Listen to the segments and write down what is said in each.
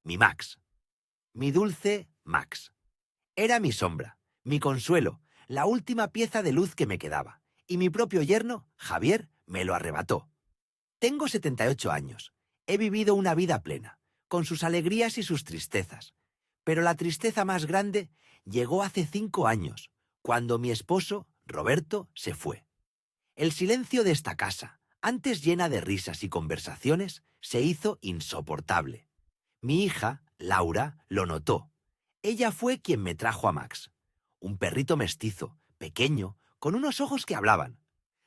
mi Max. Mi dulce Max. Era mi sombra, mi consuelo, la última pieza de luz que me quedaba, y mi propio yerno, Javier, me lo arrebató. Tengo 78 años. He vivido una vida plena, con sus alegrías y sus tristezas. Pero la tristeza más grande llegó hace 5 años, cuando mi esposo, Roberto, se fue. El silencio de esta casa, antes llena de risas y conversaciones, se hizo insoportable. Mi hija, Laura, lo notó. Ella fue quien me trajo a Max. Un perrito mestizo, pequeño, con unos ojos que hablaban.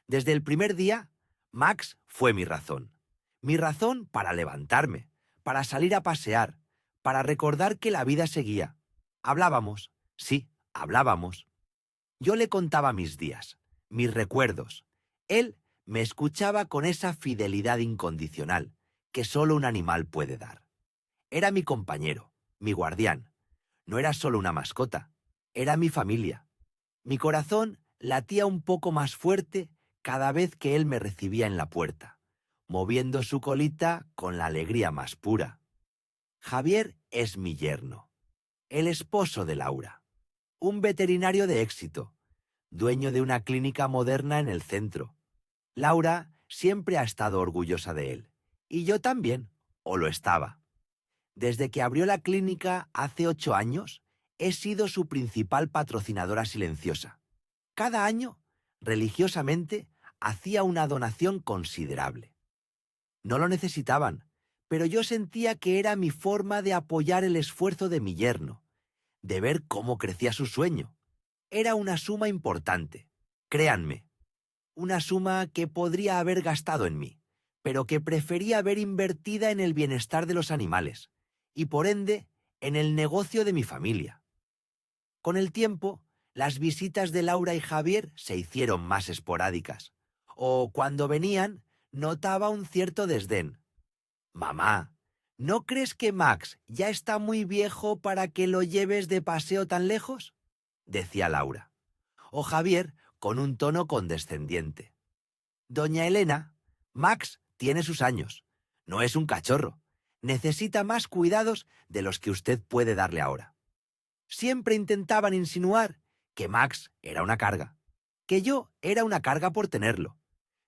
Desde el primer día, Max fue mi razón. Mi razón para levantarme, para salir a pasear, para recordar que la vida seguía. Hablábamos, sí, hablábamos. Yo le contaba mis días, mis recuerdos. Él me escuchaba con esa fidelidad incondicional que solo un animal puede dar. Era mi compañero, mi guardián. No era solo una mascota, era mi familia. Mi corazón latía un poco más fuerte cada vez que él me recibía en la puerta, moviendo su colita con la alegría más pura. Javier es mi yerno, el esposo de Laura, un veterinario de éxito, dueño de una clínica moderna en el centro. Laura siempre ha estado orgullosa de él, y yo también, o lo estaba. Desde que abrió la clínica hace 8 años, he sido su principal patrocinadora silenciosa. Cada año, religiosamente, hacía una donación considerable. No lo necesitaban, pero yo sentía que era mi forma de apoyar el esfuerzo de mi yerno, de ver cómo crecía su sueño. Era una suma importante, créanme, una suma que podría haber gastado en mí, pero que prefería ver invertida en el bienestar de los animales, y por ende, en el negocio de mi familia. Con el tiempo, las visitas de Laura y Javier se hicieron más esporádicas, o cuando venían, notaba un cierto desdén. «Mamá, ¿no crees que Max ya está muy viejo para que lo lleves de paseo tan lejos?», decía Laura. O Javier, con un tono condescendiente. «Doña Elena, Max tiene sus años. No es un cachorro. Necesita más cuidados de los que usted puede darle ahora». Siempre intentaban insinuar que Max era una carga, que yo era una carga por tenerlo.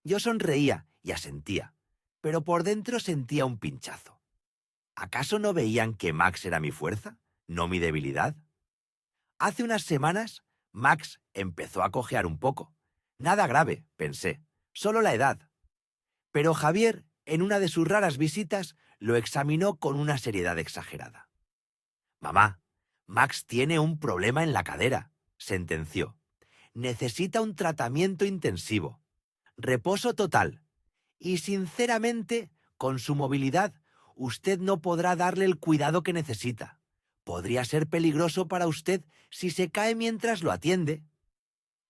Yo sonreía y asentía, pero por dentro sentía un pinchazo. ¿Acaso no veían que Max era mi fuerza, no mi debilidad? Hace unas semanas, Max empezó a cojear un poco. Nada grave, pensé, solo la edad. Pero Javier, en una de sus raras visitas, lo examinó con una seriedad exagerada. «Mamá, Max tiene un problema en la cadera», sentenció. «Necesita un tratamiento intensivo, reposo total. Y sinceramente, con su movilidad, usted no podrá darle el cuidado que necesita. Podría ser peligroso para usted si se cae mientras lo atiende».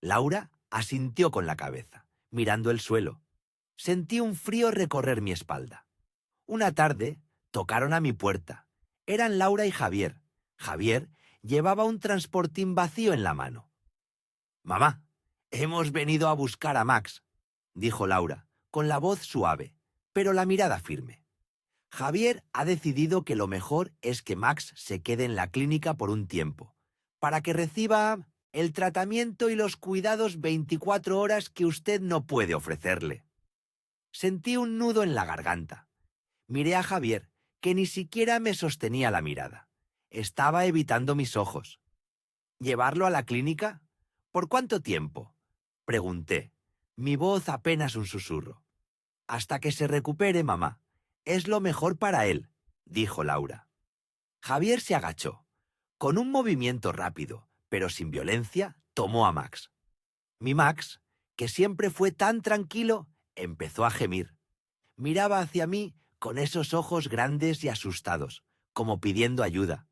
Laura asintió con la cabeza, mirando el suelo. Sentí un frío recorrer mi espalda. Una tarde, tocaron a mi puerta. Eran Laura y Javier. Javier llevaba un transportín vacío en la mano. «Mamá, hemos venido a buscar a Max», dijo Laura, con la voz suave, pero la mirada firme. «Javier ha decidido que lo mejor es que Max se quede en la clínica por un tiempo, para que reciba el tratamiento y los cuidados 24 horas que usted no puede ofrecerle». Sentí un nudo en la garganta. Miré a Javier, que ni siquiera me sostenía la mirada. Estaba evitando mis ojos. «¿Llevarlo a la clínica? ¿Por cuánto tiempo?», pregunté, mi voz apenas un susurro. «Hasta que se recupere, mamá. Es lo mejor para él», dijo Laura. Javier se agachó. Con un movimiento rápido, pero sin violencia, tomó a Max. Mi Max, que siempre fue tan tranquilo, empezó a gemir. Miraba hacia mí con esos ojos grandes y asustados, como pidiendo ayuda.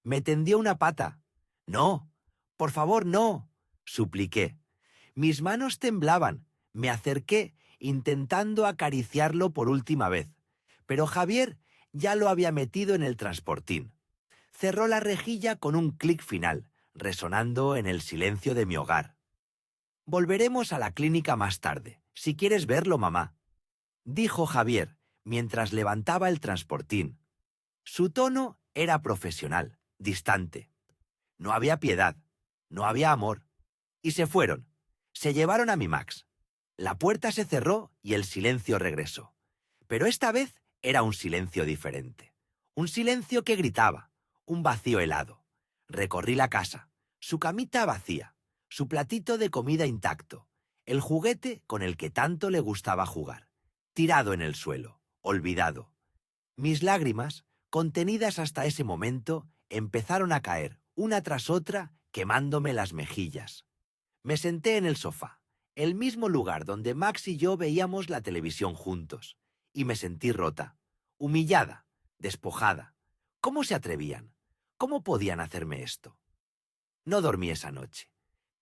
Me tendió una pata. «No, por favor, no», supliqué. Mis manos temblaban. Me acerqué, intentando acariciarlo por última vez, pero Javier ya lo había metido en el transportín. Cerró la rejilla con un clic final, resonando en el silencio de mi hogar. «Volveremos a la clínica más tarde, si quieres verlo, mamá», dijo Javier, mientras levantaba el transportín. Su tono Era profesional, distante. No había piedad, no había amor. Y se fueron. Se llevaron a mi Max. La puerta se cerró y el silencio regresó. Pero esta vez era un silencio diferente. Un silencio que gritaba, un vacío helado. Recorrí la casa, su camita vacía, su platito de comida intacto, el juguete con el que tanto le gustaba jugar, tirado en el suelo, olvidado. Mis lágrimas, contenidas hasta ese momento, empezaron a caer, una tras otra, quemándome las mejillas. Me senté en el sofá, el mismo lugar donde Max y yo veíamos la televisión juntos, y me sentí rota, humillada, despojada. ¿Cómo se atrevían? ¿Cómo podían hacerme esto? No dormí esa noche.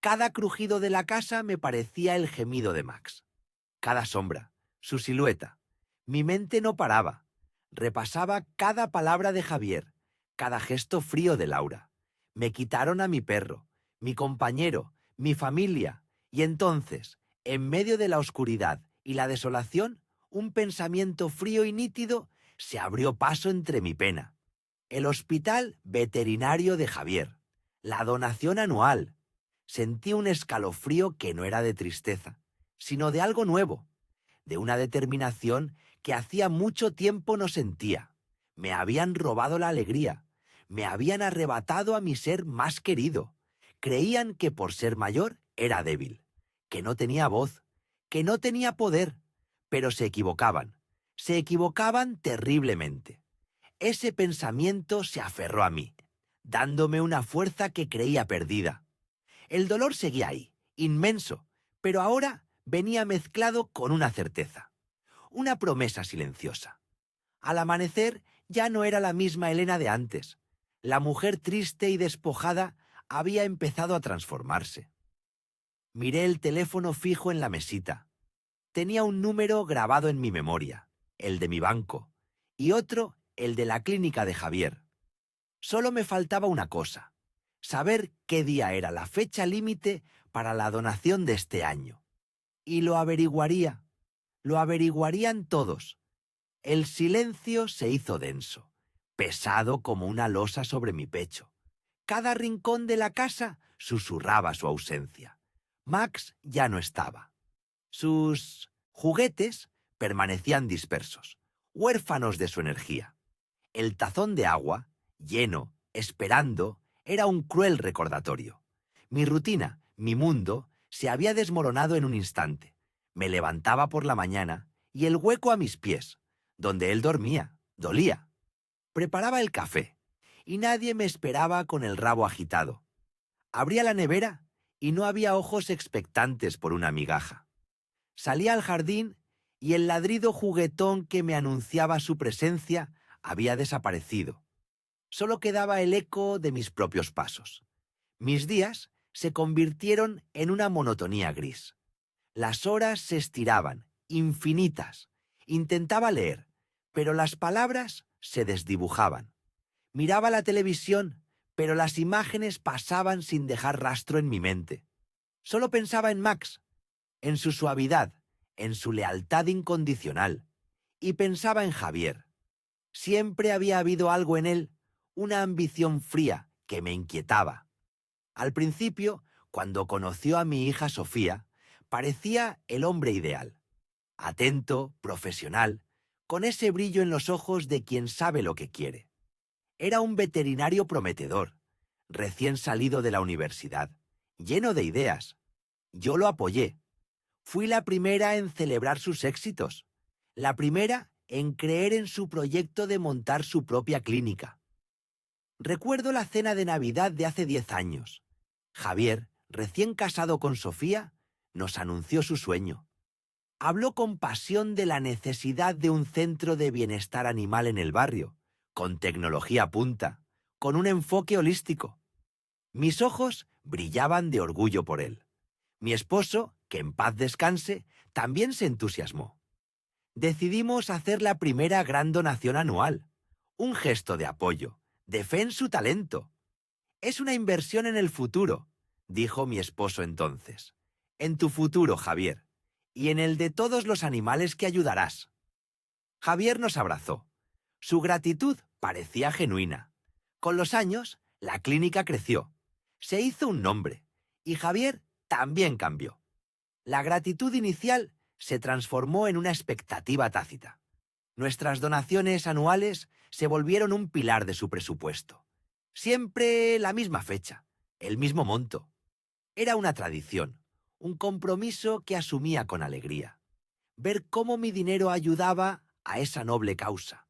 Cada crujido de la casa me parecía el gemido de Max. Cada sombra, su silueta. Mi mente no paraba. Repasaba cada palabra de Javier, cada gesto frío de Laura. Me quitaron a mi perro, mi compañero, mi familia, y entonces, en medio de la oscuridad y la desolación, un pensamiento frío y nítido se abrió paso entre mi pena. El hospital veterinario de Javier. La donación anual. Sentí un escalofrío que no era de tristeza, sino de algo nuevo, de una determinación que hacía mucho tiempo no sentía. Me habían robado la alegría, me habían arrebatado a mi ser más querido. Creían que por ser mayor era débil, que no tenía voz, que no tenía poder, pero se equivocaban terriblemente. Ese pensamiento se aferró a mí, dándome una fuerza que creía perdida. El dolor seguía ahí, inmenso, pero ahora venía mezclado con una certeza, una promesa silenciosa. Al amanecer ya no era la misma Elena de antes. La mujer triste y despojada había empezado a transformarse. Miré el teléfono fijo en la mesita. Tenía un número grabado en mi memoria, el de mi banco, y otro, el de la clínica de Javier. Solo me faltaba una cosa: saber qué día era la fecha límite para la donación de este año. Y lo averiguarían todos. El silencio se hizo denso, pesado como una losa sobre mi pecho. Cada rincón de la casa susurraba su ausencia. Max ya no estaba. Sus juguetes permanecían dispersos, huérfanos de su energía. El tazón de agua, lleno, esperando, era un cruel recordatorio. Mi rutina, mi mundo, se había desmoronado en un instante. Me levantaba por la mañana y el hueco a mis pies, donde él dormía, dolía. Preparaba el café y nadie me esperaba con el rabo agitado. Abría la nevera y no había ojos expectantes por una migaja. Salía al jardín y el ladrido juguetón que me anunciaba su presencia había desaparecido. Solo quedaba el eco de mis propios pasos. Mis días se convirtieron en una monotonía gris. Las horas se estiraban, infinitas. Intentaba leer, pero las palabras se desdibujaban. Miraba la televisión, pero las imágenes pasaban sin dejar rastro en mi mente. Solo pensaba en Max, en su suavidad, en su lealtad incondicional. Y pensaba en Javier. Siempre había habido algo en él, una ambición fría que me inquietaba. Al principio, cuando conoció a mi hija Sofía, parecía el hombre ideal. Atento, profesional, con ese brillo en los ojos de quien sabe lo que quiere. Era un veterinario prometedor, recién salido de la universidad, lleno de ideas. Yo lo apoyé. Fui la primera en celebrar sus éxitos, la primera en creer en su proyecto de montar su propia clínica. Recuerdo la cena de Navidad de hace 10 años. Javier, recién casado con Sofía, nos anunció su sueño. Habló con pasión de la necesidad de un centro de bienestar animal en el barrio, con tecnología punta, con un enfoque holístico. Mis ojos brillaban de orgullo por él. Mi esposo, que en paz descanse, también se entusiasmó. Decidimos hacer la primera gran donación anual, un gesto de apoyo, de fe en su talento. Es una inversión en el futuro, dijo mi esposo entonces. En tu futuro, Javier, y en el de todos los animales que ayudarás. Javier nos abrazó. Su gratitud parecía genuina. Con los años, la clínica creció, se hizo un nombre, y Javier también cambió. La gratitud inicial se transformó en una expectativa tácita. Nuestras donaciones anuales se volvieron un pilar de su presupuesto. Siempre la misma fecha, el mismo monto. Era una tradición, un compromiso que asumía con alegría. Ver cómo mi dinero ayudaba a esa noble causa,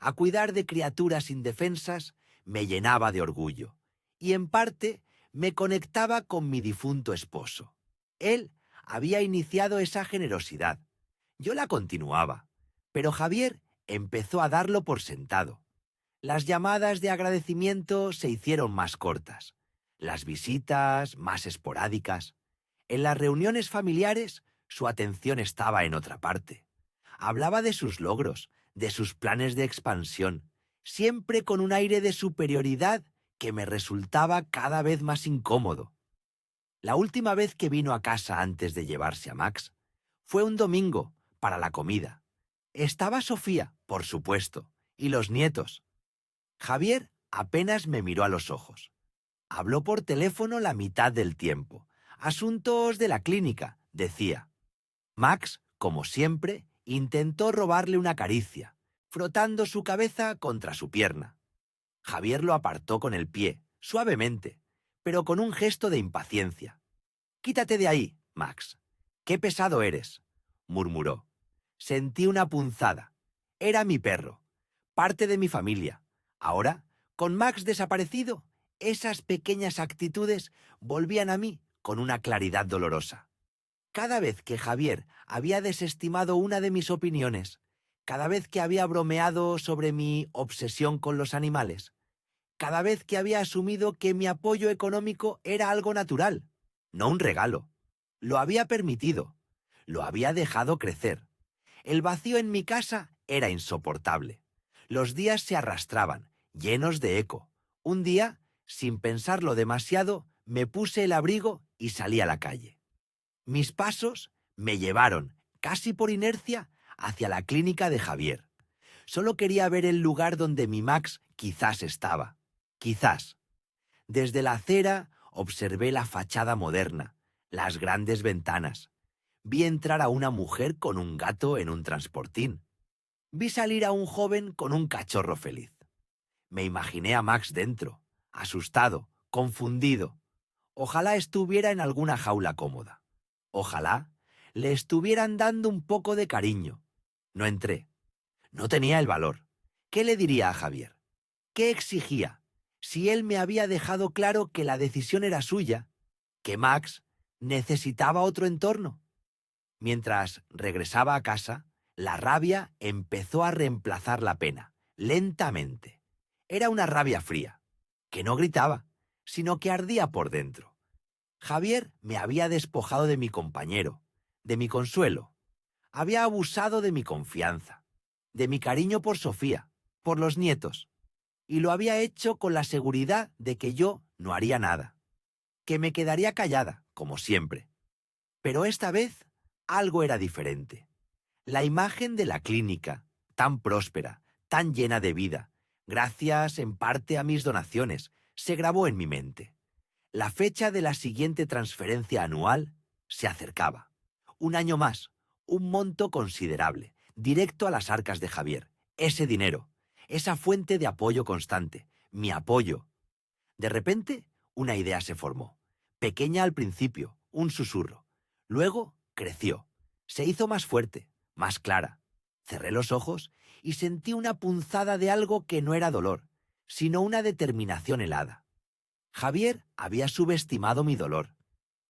a cuidar de criaturas indefensas, me llenaba de orgullo y en parte me conectaba con mi difunto esposo. Él había iniciado esa generosidad. Yo la continuaba, pero Javier empezó a darlo por sentado. Las llamadas de agradecimiento se hicieron más cortas, las visitas más esporádicas. En las reuniones familiares, su atención estaba en otra parte. Hablaba de sus logros, de sus planes de expansión, siempre con un aire de superioridad que me resultaba cada vez más incómodo. La última vez que vino a casa antes de llevarse a Max fue un domingo para la comida. Estaba Sofía, por supuesto, y los nietos. Javier apenas me miró a los ojos. Habló por teléfono la mitad del tiempo. Asuntos de la clínica, decía. Max, como siempre, intentó robarle una caricia, frotando su cabeza contra su pierna. Javier lo apartó con el pie, suavemente, pero con un gesto de impaciencia. «Quítate de ahí, Max. Qué pesado eres», murmuró. Sentí una punzada. Era mi perro, parte de mi familia. Ahora, con Max desaparecido, esas pequeñas actitudes volvían a mí con una claridad dolorosa. Cada vez que Javier había desestimado una de mis opiniones, cada vez que había bromeado sobre mi obsesión con los animales, cada vez que había asumido que mi apoyo económico era algo natural, no un regalo, lo había permitido, lo había dejado crecer. El vacío en mi casa era insoportable. Los días se arrastraban, llenos de eco. Un día, sin pensarlo demasiado, me puse el abrigo y salí a la calle. Mis pasos me llevaron, casi por inercia, hacia la clínica de Javier. Solo quería ver el lugar donde mi Max quizás estaba. Quizás. Desde la acera observé la fachada moderna, las grandes ventanas. Vi entrar a una mujer con un gato en un transportín. Vi salir a un joven con un cachorro feliz. Me imaginé a Max dentro, asustado, confundido. Ojalá estuviera en alguna jaula cómoda. Ojalá le estuvieran dando un poco de cariño. No entré. No tenía el valor. ¿Qué le diría a Javier? ¿Qué exigía? Si él me había dejado claro que la decisión era suya, que Max necesitaba otro entorno. Mientras regresaba a casa, la rabia empezó a reemplazar la pena, lentamente. Era una rabia fría, que no gritaba, sino que ardía por dentro. Javier me había despojado de mi compañero, de mi consuelo. Había abusado de mi confianza, de mi cariño por Sofía, por los nietos. Y lo había hecho con la seguridad de que yo no haría nada, que me quedaría callada, como siempre. Pero esta vez algo era diferente. La imagen de la clínica, tan próspera, tan llena de vida, gracias en parte a mis donaciones, se grabó en mi mente. La fecha de la siguiente transferencia anual se acercaba. Un año más, un monto considerable, directo a las arcas de Javier. Ese dinero, esa fuente de apoyo constante, mi apoyo. De repente, una idea se formó. Pequeña al principio, un susurro. Luego creció. Se hizo más fuerte, más clara. Cerré los ojos y sentí una punzada de algo que no era dolor, sino una determinación helada. Javier había subestimado mi dolor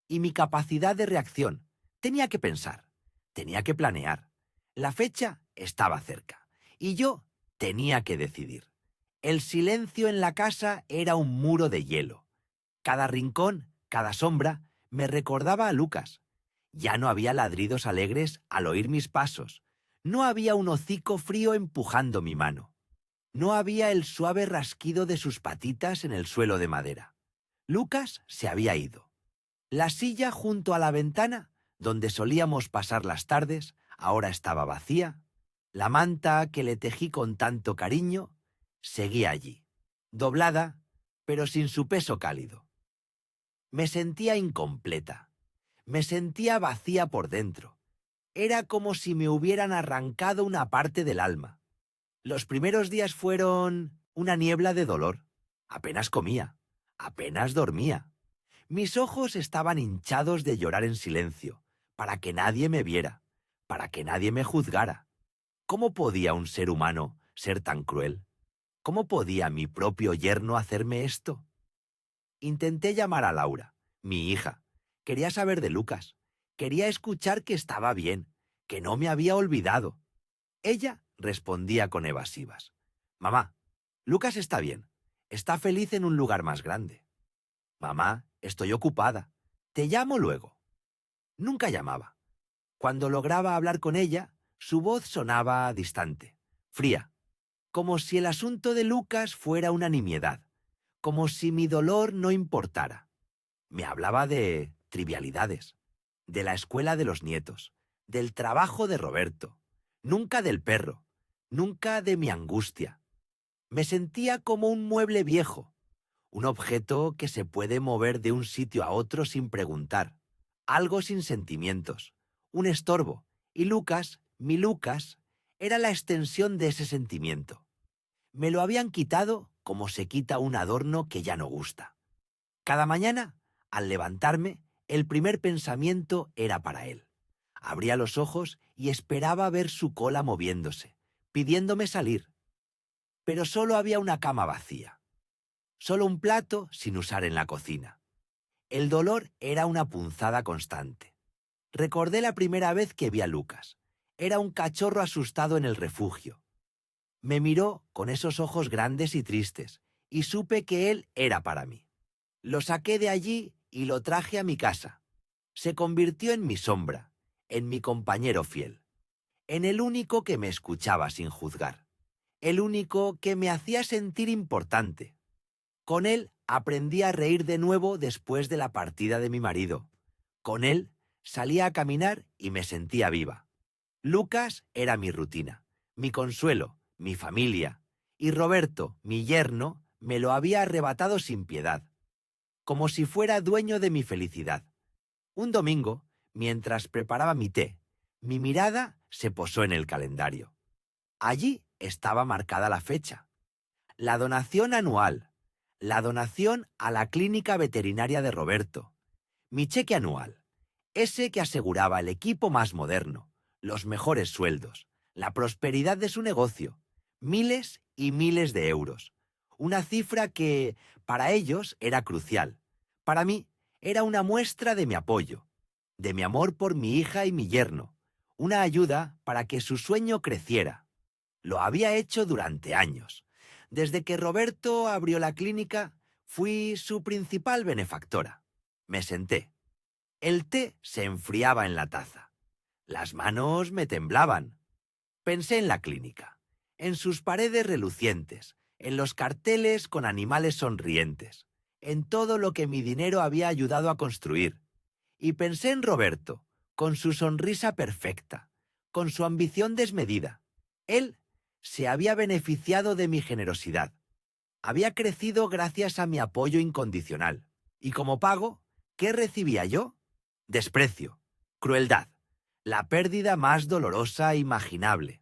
y mi capacidad de reacción. Tenía que pensar, tenía que planear. La fecha estaba cerca y yo tenía que decidir. El silencio en la casa era un muro de hielo. Cada rincón, cada sombra, me recordaba a Lucas. Ya no había ladridos alegres al oír mis pasos. No había un hocico frío empujando mi mano. No había el suave rasquido de sus patitas en el suelo de madera. Lucas se había ido. La silla junto a la ventana, donde solíamos pasar las tardes, ahora estaba vacía. La manta que le tejí con tanto cariño seguía allí. doblada, pero sin su peso cálido. Me sentía incompleta. Me sentía vacía por dentro. Era como si me hubieran arrancado una parte del alma. Los primeros días fueron una niebla de dolor. Apenas comía, apenas dormía. Mis ojos estaban hinchados de llorar en silencio, para que nadie me viera, para que nadie me juzgara. ¿Cómo podía un ser humano ser tan cruel? ¿Cómo podía mi propio yerno hacerme esto? Intenté llamar a Laura, mi hija. Quería saber de Lucas. Quería escuchar que estaba bien, que no me había olvidado. Ella respondía con evasivas. Mamá, Lucas está bien. Está feliz en un lugar más grande. Mamá, estoy ocupada. Te llamo luego. Nunca llamaba. Cuando lograba hablar con ella, su voz sonaba distante, fría, como si el asunto de Lucas fuera una nimiedad, como si mi dolor no importara. Me hablaba de trivialidades, de la escuela de los nietos, del trabajo de Roberto, nunca del perro, nunca de mi angustia. Me sentía como un mueble viejo, un objeto que se puede mover de un sitio a otro sin preguntar, algo sin sentimientos, un estorbo, y Lucas, mi Lucas, era la extensión de ese sentimiento. Me lo habían quitado como se quita un adorno que ya no gusta. Cada mañana, al levantarme, el primer pensamiento era para él. Abría los ojos y esperaba ver su cola moviéndose, pidiéndome salir. Pero solo había una cama vacía. Solo un plato sin usar en la cocina. El dolor era una punzada constante. Recordé la primera vez que vi a Lucas. Era un cachorro asustado en el refugio. Me miró con esos ojos grandes y tristes, y supe que él era para mí. Lo saqué de allí y lo traje a mi casa. Se convirtió en mi sombra, en mi compañero fiel, en el único que me escuchaba sin juzgar, el único que me hacía sentir importante. Con él aprendí a reír de nuevo después de la partida de mi marido. Con él salía a caminar y me sentía viva. Lucas era mi rutina, mi consuelo, mi familia, y Roberto, mi yerno, me lo había arrebatado sin piedad, como si fuera dueño de mi felicidad. Un domingo, mientras preparaba mi té, mi mirada se posó en el calendario. Allí estaba marcada la fecha. La donación anual. La donación a la clínica veterinaria de Roberto. Mi cheque anual. Ese que aseguraba el equipo más moderno, los mejores sueldos, la prosperidad de su negocio. Miles y miles de euros. Una cifra que, para ellos, era crucial. Para mí, era una muestra de mi apoyo, de mi amor por mi hija y mi yerno, una ayuda para que su sueño creciera. Lo había hecho durante años. Desde que Roberto abrió la clínica, fui su principal benefactora. Me senté. El té se enfriaba en la taza. Las manos me temblaban. Pensé en la clínica, en sus paredes relucientes, en los carteles con animales sonrientes, en todo lo que mi dinero había ayudado a construir. Y pensé en Roberto, con su sonrisa perfecta, con su ambición desmedida. Él se había beneficiado de mi generosidad. Había crecido gracias a mi apoyo incondicional. Y como pago, ¿qué recibía yo? Desprecio, crueldad, la pérdida más dolorosa imaginable.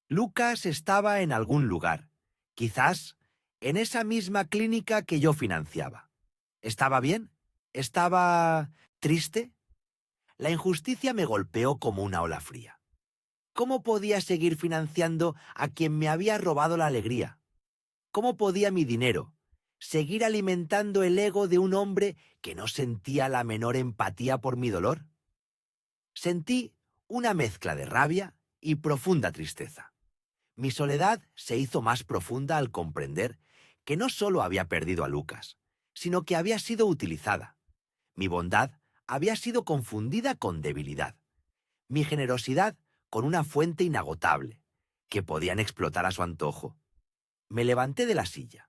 Lucas estaba en algún lugar, quizás en esa misma clínica que yo financiaba. ¿Estaba bien? ¿Estaba triste? La injusticia me golpeó como una ola fría. ¿Cómo podía seguir financiando a quien me había robado la alegría? ¿Cómo podía mi dinero seguir alimentando el ego de un hombre que no sentía la menor empatía por mi dolor? Sentí una mezcla de rabia y profunda tristeza. Mi soledad se hizo más profunda al comprender que no solo había perdido a Lucas, sino que había sido utilizada. Mi bondad había sido confundida con debilidad. Mi generosidad con una fuente inagotable, que podían explotar a su antojo. Me levanté de la silla.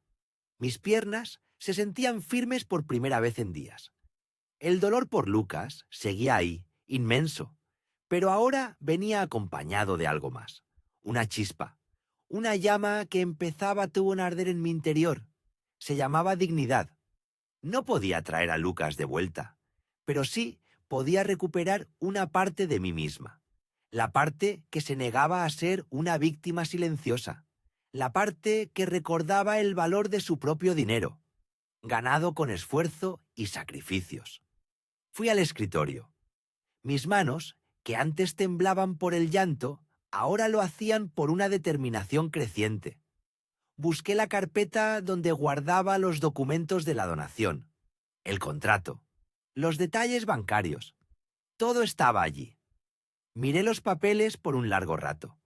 Mis piernas se sentían firmes por primera vez en días. El dolor por Lucas seguía ahí, inmenso, pero ahora venía acompañado de algo más. Una chispa, una llama que empezaba a arder en mi interior. Se llamaba dignidad. No podía traer a Lucas de vuelta, pero sí podía recuperar una parte de mí misma. La parte que se negaba a ser una víctima silenciosa. La parte que recordaba el valor de su propio dinero, ganado con esfuerzo y sacrificios. Fui al escritorio. Mis manos, que antes temblaban por el llanto, ahora lo hacían por una determinación creciente. Busqué la carpeta donde guardaba los documentos de la donación, el contrato, los detalles bancarios. Todo estaba allí. Miré los papeles por un largo rato.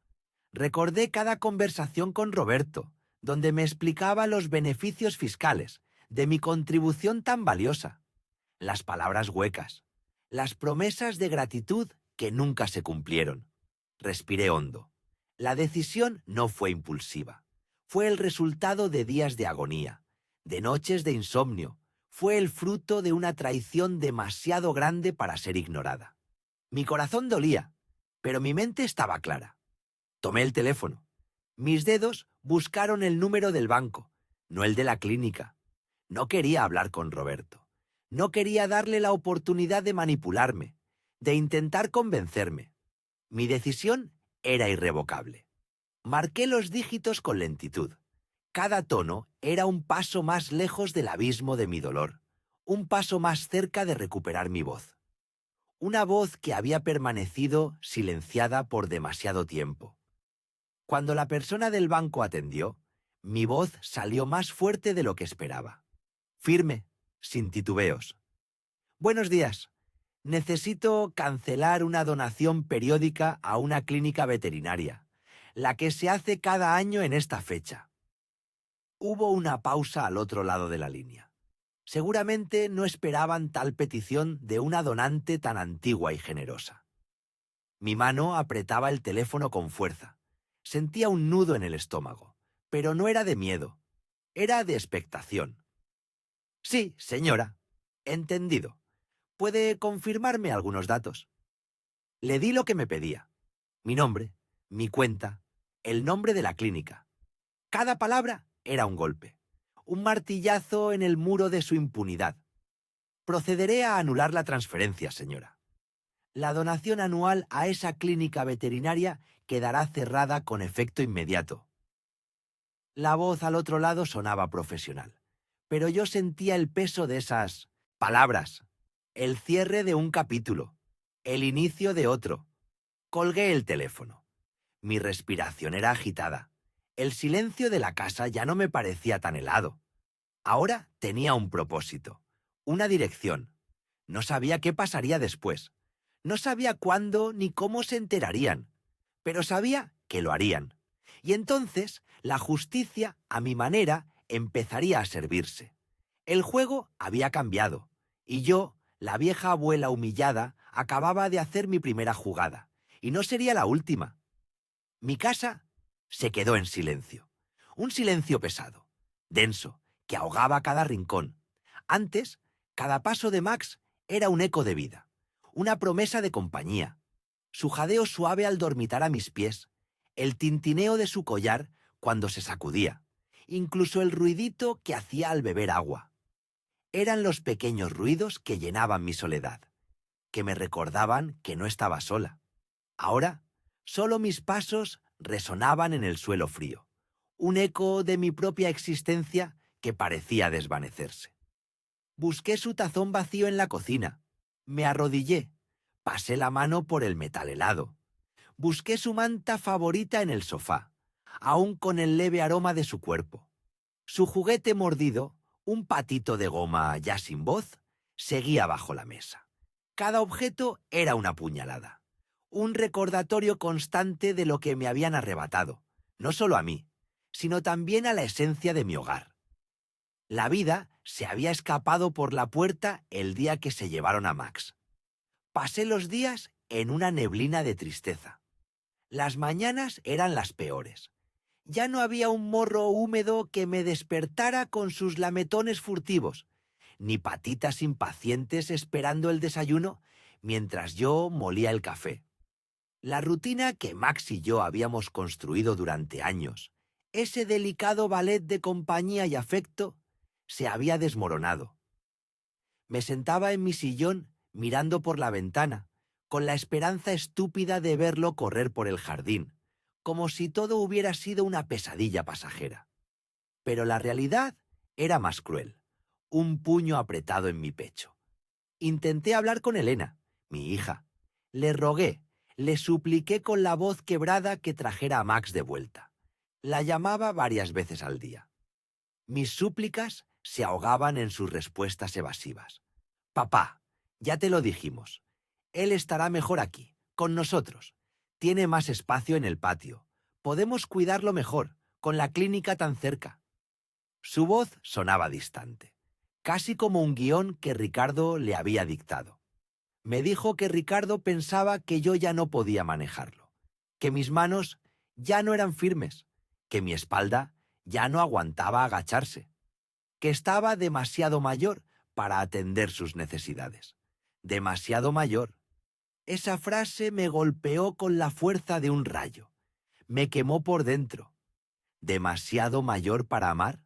Recordé cada conversación con Roberto, donde me explicaba los beneficios fiscales de mi contribución tan valiosa, las palabras huecas, las promesas de gratitud que nunca se cumplieron. Respiré hondo. La decisión no fue impulsiva. Fue el resultado de días de agonía, de noches de insomnio. Fue el fruto de una traición demasiado grande para ser ignorada. Mi corazón dolía, pero mi mente estaba clara. Tomé el teléfono. Mis dedos buscaron el número del banco, no el de la clínica. No quería hablar con Roberto. No quería darle la oportunidad de manipularme, de intentar convencerme. Mi decisión era irrevocable. Marqué los dígitos con lentitud. Cada tono era un paso más lejos del abismo de mi dolor, un paso más cerca de recuperar mi voz. Una voz que había permanecido silenciada por demasiado tiempo. Cuando la persona del banco atendió, mi voz salió más fuerte de lo que esperaba. Firme, sin titubeos. Buenos días. Necesito cancelar una donación periódica a una clínica veterinaria, la que se hace cada año en esta fecha. Hubo una pausa al otro lado de la línea. Seguramente no esperaban tal petición de una donante tan antigua y generosa. Mi mano apretaba el teléfono con fuerza. Sentía un nudo en el estómago, pero no era de miedo, era de expectación. Sí, señora. Entendido. ¿Puede confirmarme algunos datos? Le di lo que me pedía. Mi nombre, mi cuenta, el nombre de la clínica. Cada palabra era un golpe, un martillazo en el muro de su impunidad. Procederé a anular la transferencia, señora. La donación anual a esa clínica veterinaria quedará cerrada con efecto inmediato. La voz al otro lado sonaba profesional, pero yo sentía el peso de esas palabras, el cierre de un capítulo, el inicio de otro. Colgué el teléfono. Mi respiración era agitada. El silencio de la casa ya no me parecía tan helado. Ahora tenía un propósito, una dirección. No sabía qué pasaría después. No sabía cuándo ni cómo se enterarían, pero sabía que lo harían. Y entonces la justicia, a mi manera, empezaría a servirse. El juego había cambiado, y yo, la vieja abuela humillada, acababa de hacer mi primera jugada, y no sería la última. Mi casa se quedó en silencio. Un silencio pesado, denso, que ahogaba cada rincón. Antes, cada paso de Max era un eco de vida, una promesa de compañía. Su jadeo suave al dormitar a mis pies, el tintineo de su collar cuando se sacudía, incluso el ruidito que hacía al beber agua. Eran los pequeños ruidos que llenaban mi soledad, que me recordaban que no estaba sola. Ahora, solo mis pasos resonaban en el suelo frío, un eco de mi propia existencia que parecía desvanecerse. Busqué su tazón vacío en la cocina, me arrodillé, pasé la mano por el metal helado. Busqué su manta favorita en el sofá, aún con el leve aroma de su cuerpo. Su juguete mordido, un patito de goma ya sin voz, seguía bajo la mesa. Cada objeto era una puñalada, un recordatorio constante de lo que me habían arrebatado, no solo a mí, sino también a la esencia de mi hogar. La vida se había escapado por la puerta el día que se llevaron a Max. Pasé los días en una neblina de tristeza. Las mañanas eran las peores. Ya no había un morro húmedo que me despertara con sus lametones furtivos, ni patitas impacientes esperando el desayuno mientras yo molía el café. La rutina que Max y yo habíamos construido durante años, ese delicado ballet de compañía y afecto, se había desmoronado. Me sentaba en mi sillón mirando por la ventana, con la esperanza estúpida de verlo correr por el jardín, como si todo hubiera sido una pesadilla pasajera. Pero la realidad era más cruel, un puño apretado en mi pecho. Intenté hablar con Elena, mi hija. Le rogué, le supliqué con la voz quebrada que trajera a Max de vuelta. La llamaba varias veces al día. Mis súplicas se ahogaban en sus respuestas evasivas. Papá, ya te lo dijimos. Él estará mejor aquí, con nosotros. Tiene más espacio en el patio. Podemos cuidarlo mejor, con la clínica tan cerca. Su voz sonaba distante, casi como un guión que Ricardo le había dictado. Me dijo que Ricardo pensaba que yo ya no podía manejarlo, que mis manos ya no eran firmes, que mi espalda ya no aguantaba agacharse, que estaba demasiado mayor para atender sus necesidades. Demasiado mayor. Esa frase me golpeó con la fuerza de un rayo. Me quemó por dentro. ¿Demasiado mayor para amar?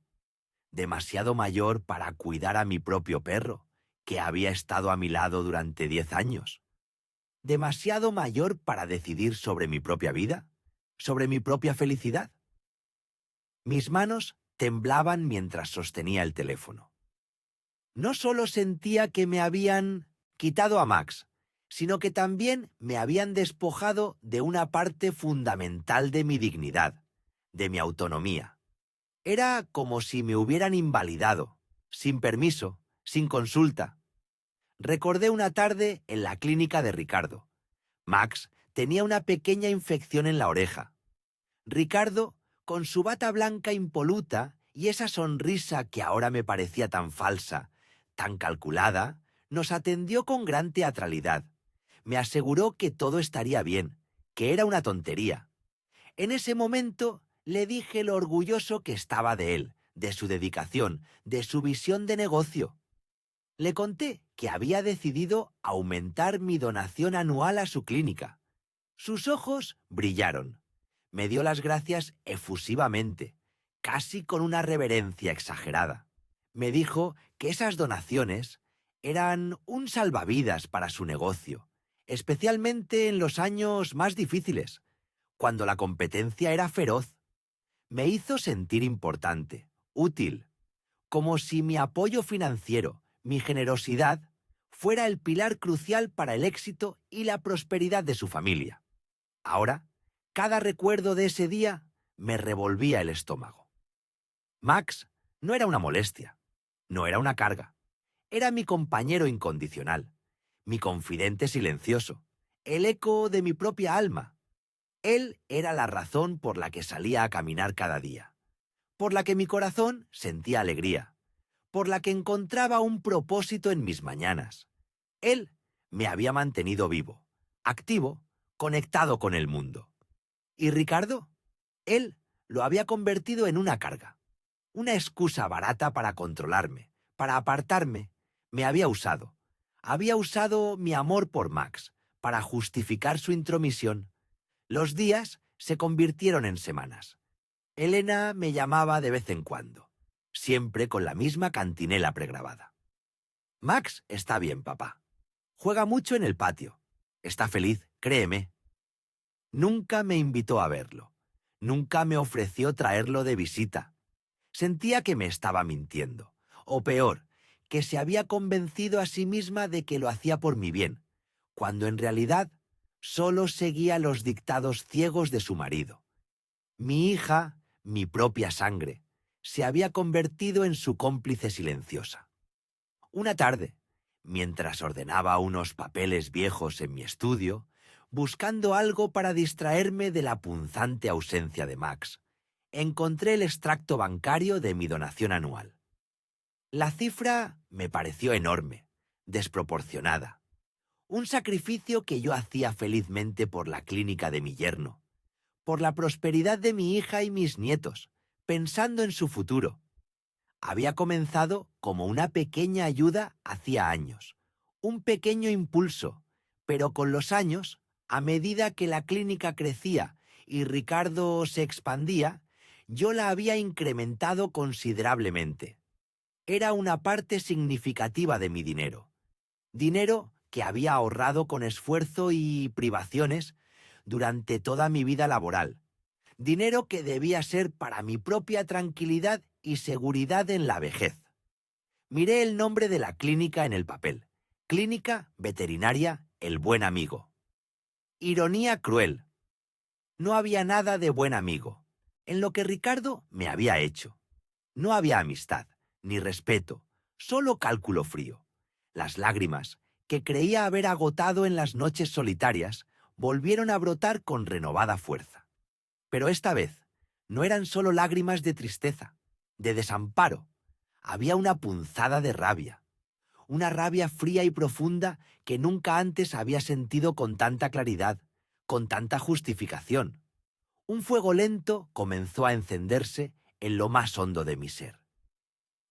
¿Demasiado mayor para cuidar a mi propio perro, que había estado a mi lado durante 10 años? ¿Demasiado mayor para decidir sobre mi propia vida? ¿Sobre mi propia felicidad? Mis manos temblaban mientras sostenía el teléfono. No solo sentía que me habían quitado a Max, sino que también me habían despojado de una parte fundamental de mi dignidad, de mi autonomía. Era como si me hubieran invalidado, sin permiso, sin consulta. Recordé una tarde en la clínica de Ricardo. Max tenía una pequeña infección en la oreja. Ricardo, con su bata blanca impoluta y esa sonrisa que ahora me parecía tan falsa, tan calculada, nos atendió con gran teatralidad. Me aseguró que todo estaría bien, que era una tontería. En ese momento le dije lo orgulloso que estaba de él, de su dedicación, de su visión de negocio. Le conté que había decidido aumentar mi donación anual a su clínica. Sus ojos brillaron. Me dio las gracias efusivamente, casi con una reverencia exagerada. Me dijo que esas donaciones eran un salvavidas para su negocio, especialmente en los años más difíciles, cuando la competencia era feroz. Me hizo sentir importante, útil, como si mi apoyo financiero, mi generosidad, fuera el pilar crucial para el éxito y la prosperidad de su familia. Ahora, cada recuerdo de ese día me revolvía el estómago. Max no era una molestia, no era una carga. Era mi compañero incondicional, mi confidente silencioso, el eco de mi propia alma. Él era la razón por la que salía a caminar cada día, por la que mi corazón sentía alegría, por la que encontraba un propósito en mis mañanas. Él me había mantenido vivo, activo, conectado con el mundo. ¿Y Ricardo? Él lo había convertido en una carga, una excusa barata para controlarme, para apartarme. Me había usado. Había usado mi amor por Max para justificar su intromisión. Los días se convirtieron en semanas. Elena me llamaba de vez en cuando, siempre con la misma cantinela pregrabada. Max está bien, papá. Juega mucho en el patio. Está feliz, créeme. Nunca me invitó a verlo. Nunca me ofreció traerlo de visita. Sentía que me estaba mintiendo. O peor, que se había convencido a sí misma de que lo hacía por mi bien, cuando en realidad solo seguía los dictados ciegos de su marido. Mi hija, mi propia sangre, se había convertido en su cómplice silenciosa. Una tarde, mientras ordenaba unos papeles viejos en mi estudio, buscando algo para distraerme de la punzante ausencia de Max, encontré el extracto bancario de mi donación anual. La cifra me pareció enorme, desproporcionada. Un sacrificio que yo hacía felizmente por la clínica de mi yerno, por la prosperidad de mi hija y mis nietos, pensando en su futuro. Había comenzado como una pequeña ayuda hacía años, un pequeño impulso, pero con los años, a medida que la clínica crecía y Ricardo se expandía, yo la había incrementado considerablemente. Era una parte significativa de mi dinero. Dinero que había ahorrado con esfuerzo y privaciones durante toda mi vida laboral. Dinero que debía ser para mi propia tranquilidad y seguridad en la vejez. Miré el nombre de la clínica en el papel. Clínica Veterinaria El Buen Amigo. Ironía cruel. No había nada de buen amigo en lo que Ricardo me había hecho. No había amistad, ni respeto, solo cálculo frío. Las lágrimas, que creía haber agotado en las noches solitarias, volvieron a brotar con renovada fuerza. Pero esta vez, no eran solo lágrimas de tristeza, de desamparo. Había una punzada de rabia. Una rabia fría y profunda que nunca antes había sentido con tanta claridad, con tanta justificación. Un fuego lento comenzó a encenderse en lo más hondo de mi ser.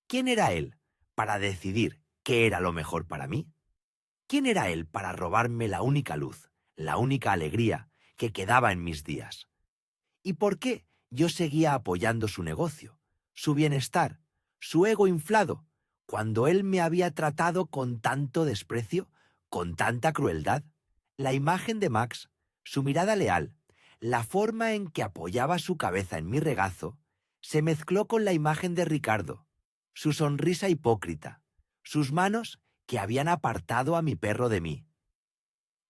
¿Quién era él para decidir qué era lo mejor para mí? ¿Quién era él para robarme la única luz, la única alegría que quedaba en mis días? ¿Y por qué yo seguía apoyando su negocio, su bienestar, su ego inflado, cuando él me había tratado con tanto desprecio, con tanta crueldad? La imagen de Max, su mirada leal, la forma en que apoyaba su cabeza en mi regazo, se mezcló con la imagen de Ricardo, su sonrisa hipócrita, sus manos que habían apartado a mi perro de mí.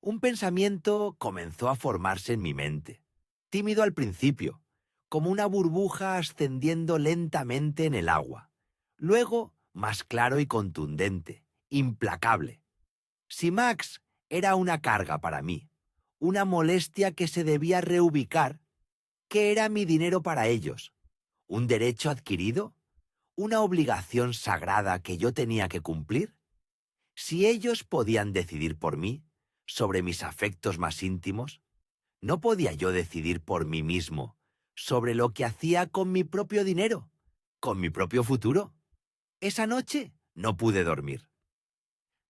Un pensamiento comenzó a formarse en mi mente, tímido al principio, como una burbuja ascendiendo lentamente en el agua, luego más claro y contundente, implacable. Si Max era una carga para mí, una molestia que se debía reubicar, ¿qué era mi dinero para ellos? ¿Un derecho adquirido? ¿Una obligación sagrada que yo tenía que cumplir? Si ellos podían decidir por mí, sobre mis afectos más íntimos, ¿no podía yo decidir por mí mismo sobre lo que hacía con mi propio dinero, con mi propio futuro? Esa noche no pude dormir.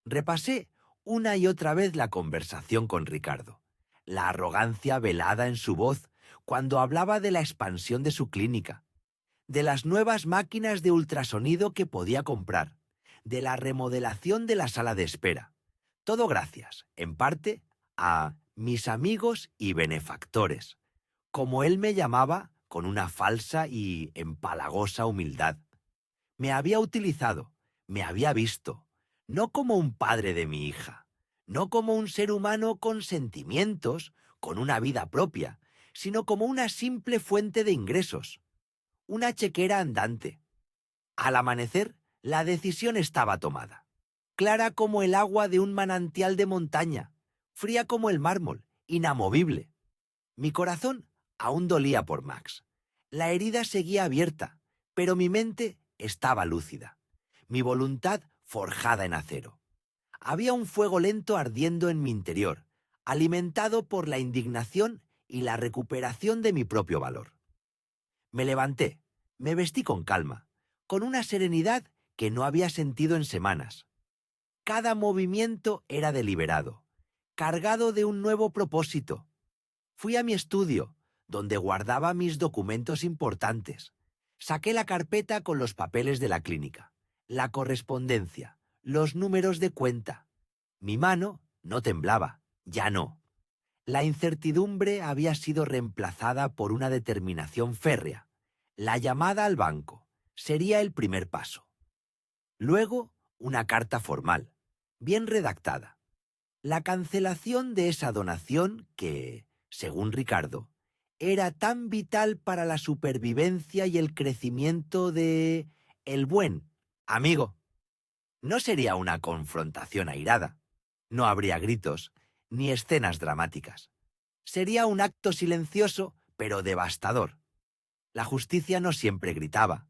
Repasé una y otra vez la conversación con Ricardo, la arrogancia velada en su voz cuando hablaba de la expansión de su clínica, de las nuevas máquinas de ultrasonido que podía comprar, de la remodelación de la sala de espera. Todo gracias, en parte, a mis amigos y benefactores, como él me llamaba con una falsa y empalagosa humildad. Me había utilizado, me había visto, no como un padre de mi hija, no como un ser humano con sentimientos, con una vida propia, sino como una simple fuente de ingresos, una chequera andante. Al amanecer, la decisión estaba tomada, clara como el agua de un manantial de montaña, fría como el mármol, inamovible. Mi corazón aún dolía por Max. La herida seguía abierta, pero mi mente estaba lúcida, mi voluntad forjada en acero. Había un fuego lento ardiendo en mi interior, alimentado por la indignación y la recuperación de mi propio valor. Me levanté, me vestí con calma, con una serenidad que no había sentido en semanas. Cada movimiento era deliberado, cargado de un nuevo propósito. Fui a mi estudio, donde guardaba mis documentos importantes. Saqué la carpeta con los papeles de la clínica, la correspondencia, los números de cuenta. Mi mano no temblaba, ya no. La incertidumbre había sido reemplazada por una determinación férrea. La llamada al banco sería el primer paso. Luego, una carta formal, bien redactada. La cancelación de esa donación que, según Ricardo, era tan vital para la supervivencia y el crecimiento de el buen amigo. No sería una confrontación airada. No habría gritos ni escenas dramáticas. Sería un acto silencioso, pero devastador. La justicia no siempre gritaba.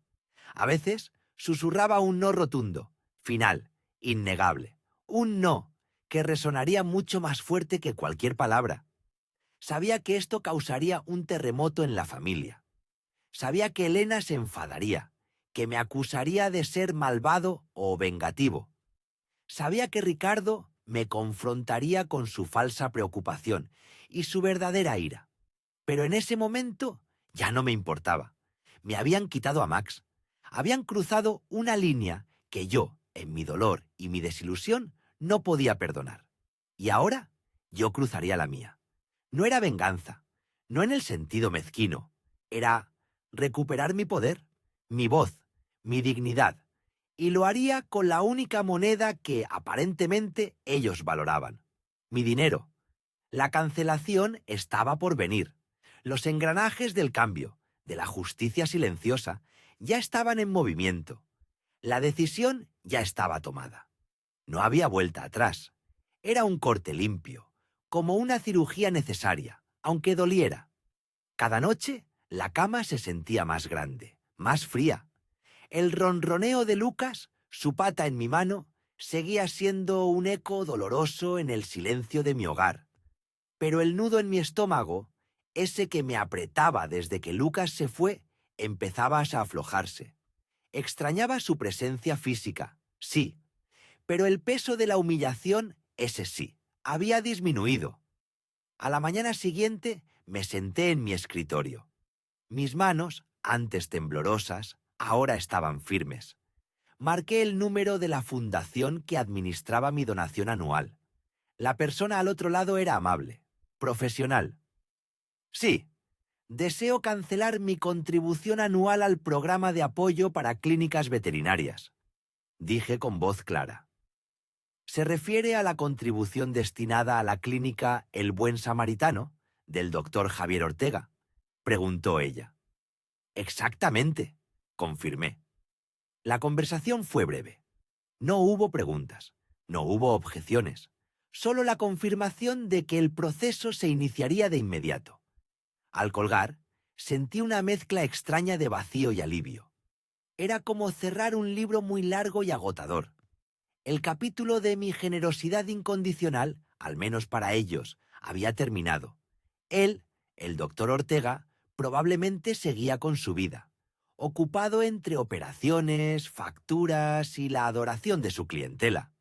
A veces susurraba un no rotundo, final, innegable. Un no que resonaría mucho más fuerte que cualquier palabra. Sabía que esto causaría un terremoto en la familia. Sabía que Elena se enfadaría, que me acusaría de ser malvado o vengativo. Sabía que Ricardo me confrontaría con su falsa preocupación y su verdadera ira. Pero en ese momento ya no me importaba. Me habían quitado a Max. Habían cruzado una línea que yo, en mi dolor y mi desilusión, no podía perdonar. Y ahora yo cruzaría la mía. No era venganza, no en el sentido mezquino, era recuperar mi poder, mi voz, mi dignidad, y lo haría con la única moneda que aparentemente ellos valoraban: mi dinero. La cancelación estaba por venir. Los engranajes del cambio, de la justicia silenciosa, ya estaban en movimiento. La decisión ya estaba tomada. No había vuelta atrás. Era un corte limpio, como una cirugía necesaria, aunque doliera. Cada noche la cama se sentía más grande, más fría. El ronroneo de Lucas, su pata en mi mano, seguía siendo un eco doloroso en el silencio de mi hogar. Pero el nudo en mi estómago, ese que me apretaba desde que Lucas se fue, empezaba a aflojarse. Extrañaba su presencia física, sí, pero el peso de la humillación, ese sí, había disminuido. A la mañana siguiente me senté en mi escritorio. Mis manos, antes temblorosas, ahora estaban firmes. Marqué el número de la fundación que administraba mi donación anual. La persona al otro lado era amable, profesional. Sí, deseo cancelar mi contribución anual al programa de apoyo para clínicas veterinarias, dije con voz clara. ¿Se refiere a la contribución destinada a la clínica El Buen Samaritano, del doctor Javier Ortega?, preguntó ella. Exactamente, confirmé. La conversación fue breve. No hubo preguntas, no hubo objeciones, solo la confirmación de que el proceso se iniciaría de inmediato. Al colgar, sentí una mezcla extraña de vacío y alivio. Era como cerrar un libro muy largo y agotador. El capítulo de mi generosidad incondicional, al menos para ellos, había terminado. Él, el doctor Ortega, probablemente seguía con su vida, ocupado entre operaciones, facturas y la adoración de su clientela.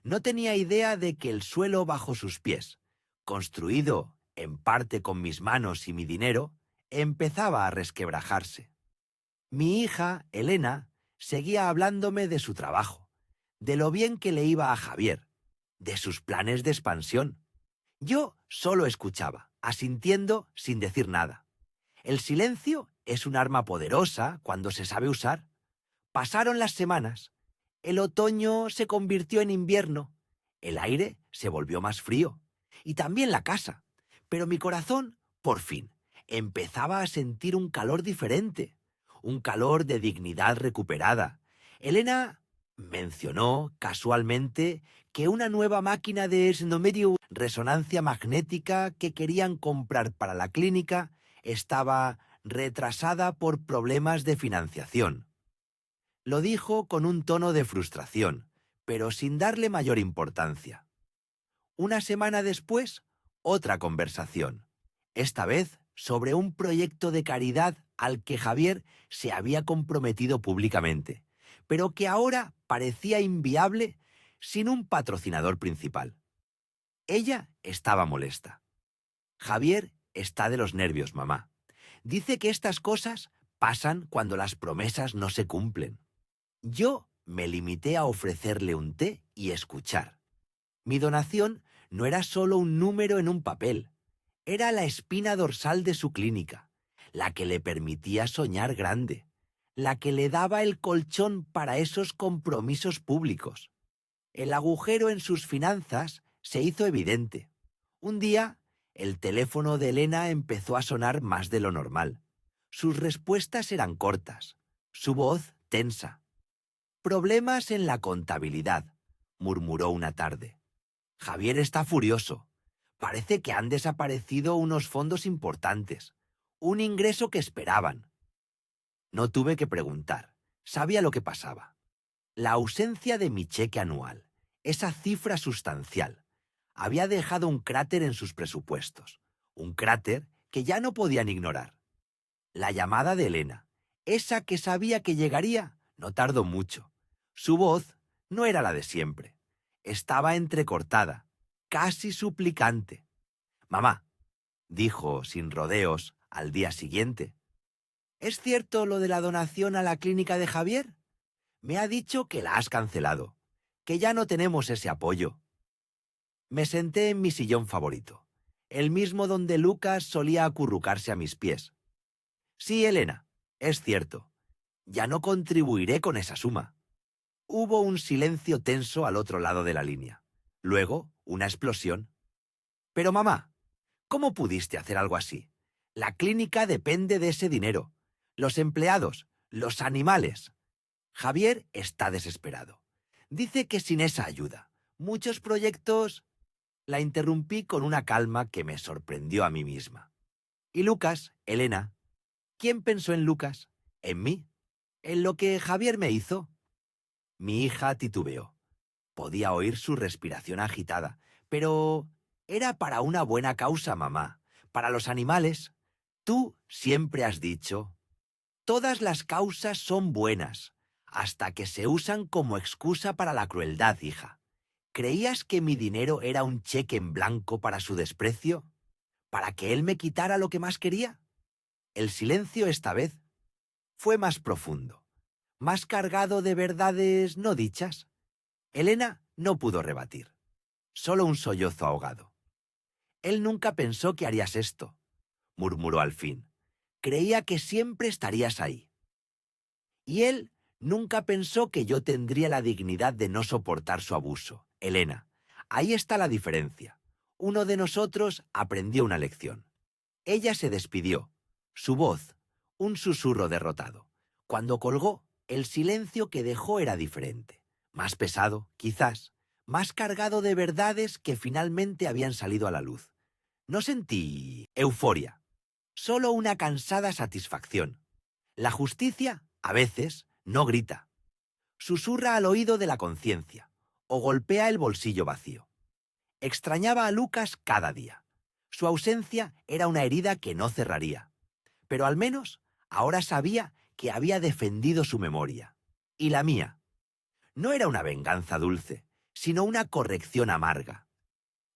No tenía idea de que el suelo bajo sus pies, construido en parte con mis manos y mi dinero, empezaba a resquebrajarse. Mi hija, Elena, seguía hablándome de su trabajo, de lo bien que le iba a Javier, de sus planes de expansión. Yo solo escuchaba, asintiendo sin decir nada. El silencio es un arma poderosa cuando se sabe usar. Pasaron las semanas. El otoño se convirtió en invierno. El aire se volvió más frío. Y también la casa. Pero mi corazón, por fin, empezaba a sentir un calor diferente. Un calor de dignidad recuperada. Elena mencionó casualmente que una nueva máquina de resonancia magnética que querían comprar para la clínica estaba retrasada por problemas de financiación. Lo dijo con un tono de frustración, pero sin darle mayor importancia. Una semana después, otra conversación, esta vez sobre un proyecto de caridad al que Javier se había comprometido públicamente, pero que ahora parecía inviable sin un patrocinador principal. Ella estaba molesta. Javier está de los nervios, mamá. Dice que estas cosas pasan cuando las promesas no se cumplen. Yo me limité a ofrecerle un té y escuchar. Mi donación no era solo un número en un papel, era la espina dorsal de su clínica, la que le permitía soñar grande, la que le daba el colchón para esos compromisos públicos. El agujero en sus finanzas se hizo evidente. Un día, el teléfono de Elena empezó a sonar más de lo normal. Sus respuestas eran cortas, su voz tensa. «Problemas en la contabilidad», murmuró una tarde. «Javier está furioso. Parece que han desaparecido unos fondos importantes, un ingreso que esperaban». No tuve que preguntar. Sabía lo que pasaba. La ausencia de mi cheque anual, esa cifra sustancial, había dejado un cráter en sus presupuestos, un cráter que ya no podían ignorar. La llamada de Elena, esa que sabía que llegaría, no tardó mucho. Su voz no era la de siempre. Estaba entrecortada, casi suplicante. «Mamá», dijo sin rodeos al día siguiente, «¿es cierto lo de la donación a la clínica de Javier? Me ha dicho que la has cancelado, que ya no tenemos ese apoyo. Me senté en mi sillón favorito, el mismo donde Lucas solía acurrucarse a mis pies. Sí, Elena, es cierto. Ya no contribuiré con esa suma. Hubo un silencio tenso al otro lado de la línea. Luego, una explosión. Pero mamá, ¿cómo pudiste hacer algo así? La clínica depende de ese dinero. Los empleados, los animales. Javier está desesperado. Dice que sin esa ayuda, muchos proyectos... La interrumpí con una calma que me sorprendió a mí misma. ¿Y Lucas, Elena? ¿Quién pensó en Lucas? ¿En mí? ¿En lo que Javier me hizo? Mi hija titubeó. Podía oír su respiración agitada, pero era para una buena causa, mamá. Para los animales. Tú siempre has dicho, todas las causas son buenas, hasta que se usan como excusa para la crueldad, hija. ¿Creías que mi dinero era un cheque en blanco para su desprecio? ¿Para que él me quitara lo que más quería? El silencio esta vez fue más profundo, más cargado de verdades no dichas. Elena no pudo rebatir, solo un sollozo ahogado. Él nunca pensó que harías esto, murmuró al fin. Creía que siempre estarías ahí. Y él nunca pensó que yo tendría la dignidad de no soportar su abuso. Elena, ahí está la diferencia. Uno de nosotros aprendió una lección. Ella se despidió. Su voz, un susurro derrotado. Cuando colgó, el silencio que dejó era diferente. Más pesado, quizás, más cargado de verdades que finalmente habían salido a la luz. No sentí euforia, solo una cansada satisfacción. La justicia, a veces, no grita. Susurra al oído de la conciencia o golpea el bolsillo vacío. Extrañaba a Lucas cada día. Su ausencia era una herida que no cerraría. Pero al menos ahora sabía que había defendido su memoria. Y la mía. No era una venganza dulce, sino una corrección amarga.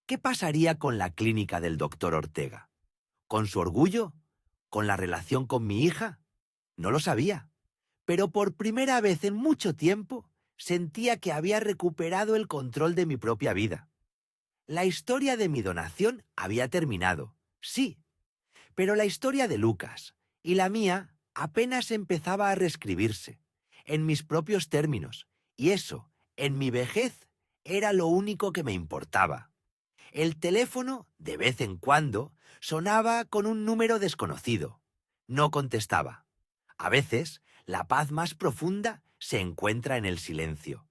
¿Qué pasaría con la clínica del doctor Ortega? ¿Con su orgullo? ¿Con la relación con mi hija? No lo sabía. Pero por primera vez en mucho tiempo sentía que había recuperado el control de mi propia vida. La historia de mi donación había terminado, sí, pero la historia de Lucas y la mía apenas empezaba a reescribirse, en mis propios términos, y eso, en mi vejez, era lo único que me importaba. El teléfono, de vez en cuando, sonaba con un número desconocido. No contestaba. A veces, la paz más profunda se encuentra en el silencio.